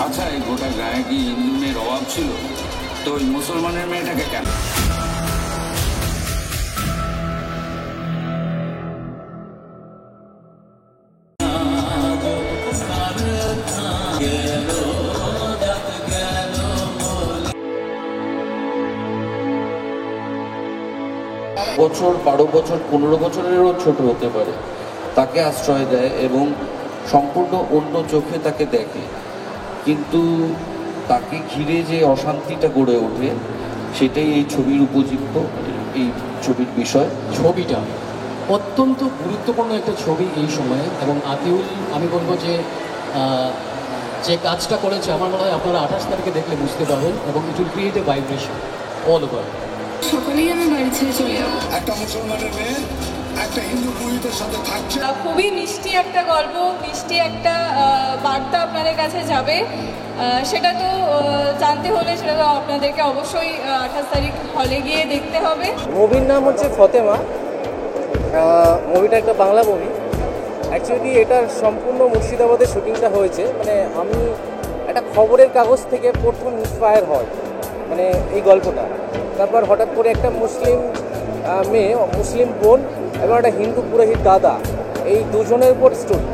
আচ্ছা, এই গোটা গায়ে কি হিন্দু মেয়ের অভাব ছিল? তো ওই মুসলমানের মেয়েটাকে কেন? বছর 12 বছর 15 বছরেরও ছোট হতে পারে, তাকে আশ্রয় দেয় এবং সম্পূর্ণ অন্য চোখে তাকে দেখে। কিন্তু তাকে ঘিরে যে অশান্তিটা গড়ে ওঠে সেটাই এই ছবির উপজীব্য, এই ছবির বিষয়। ছবিটা অত্যন্ত গুরুত্বপূর্ণ একটা ছবি এই সময়ে, এবং আতিউল আমি বলবো যে কাজটা করেছে আমার মনে হয় আপনারা 28 তারিখে দেখলে বুঝতে পারবেন, এবং it will create a vibration all over. সকলেই আমি বাড়ি ছেড়ে চলে যাবো। একটা মুসলমানের মেয়ে একটা হিন্দু পুরোহিতের সাথে থাকছে। খুবই মিষ্টি একটা গল্প, মিষ্টি একটা বার্তা আপনাদের কাছে যাবে। সেটা তো জানতে হলে সেটা তো আপনাদেরকে অবশ্যই 28 তারিখ হলে গিয়ে দেখতে হবে। মুভির নাম হচ্ছে ফতেমা। মুভিটা একটা বাংলা মুভি। অ্যাকচুয়ালি এটার সম্পূর্ণ মুর্শিদাবাদের শুটিংটা হয়েছে। মানে আমি একটা খবরের কাগজ থেকে প্রথম ইন্সপায়ার হয় মানে এই গল্পটা। তারপর হঠাৎ করে একটা মুসলিম মেয়ে, মুসলিম বোন এবং একটা হিন্দু পুরোহিত দাদা, এই দুজনের উপর স্টোরি।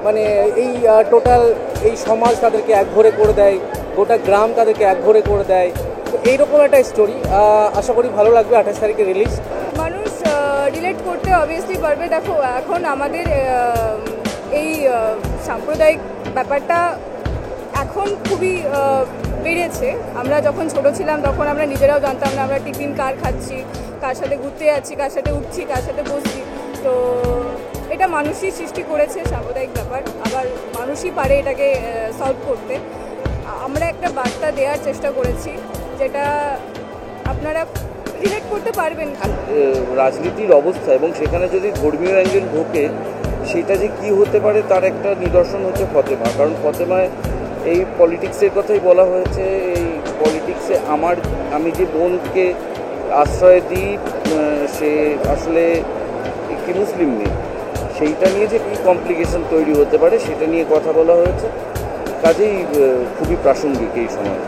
মানে এই টোটাল এই সমাজ তাদেরকে একঘরে করে দেয়, গোটা গ্রাম তাদেরকে একঘরে করে দেয়। তো এইরকম একটা স্টোরি। আশা করি ভালো লাগবে। 28 তারিখে রিলিজ। মানুষ রিলেট করতে অবভিয়াসলি পারবে। দেখো, এখন আমাদের এই সাম্প্রদায়িক ব্যাপারটা এখন খুবই বেড়েছে। আমরা যখন ছোট ছিলাম তখন আমরা নিজেরাও জানতাম না আমরা টিফিন কার খাচ্ছি, কার সাথে ঘুরতে যাচ্ছি, কার সাথে উঠছি, কার সাথে বসছি। তো এটা মানুষই সৃষ্টি করেছে সাম্প্রদায়িক ব্যাপার, আবার মানুষই পারে এটাকে সলভ করতে। আমরা একটা বার্তা দেওয়ার চেষ্টা করেছি যেটা আপনারা রিলেট করতে পারবেন। রাজনীতির অবস্থা এবং সেখানে যদি ধর্মীয় অ্যাঙ্গেল ঢোকে সেটা যে কী হতে পারে তার একটা নিদর্শন হচ্ছে ফতেমা। কারণ ফতেমায় এই পলিটিক্সের কথাই বলা হয়েছে। এই পলিটিক্সে আমি যে বোনকে আশ্রয় দিই সে আসলে একটি মুসলিম মেয়ে, সেইটা নিয়ে যে কী কমপ্লিকেশন তৈরি হতে পারে সেটা নিয়ে কথা বলা হয়েছে। কাজেই খুবই প্রাসঙ্গিক এই সময়।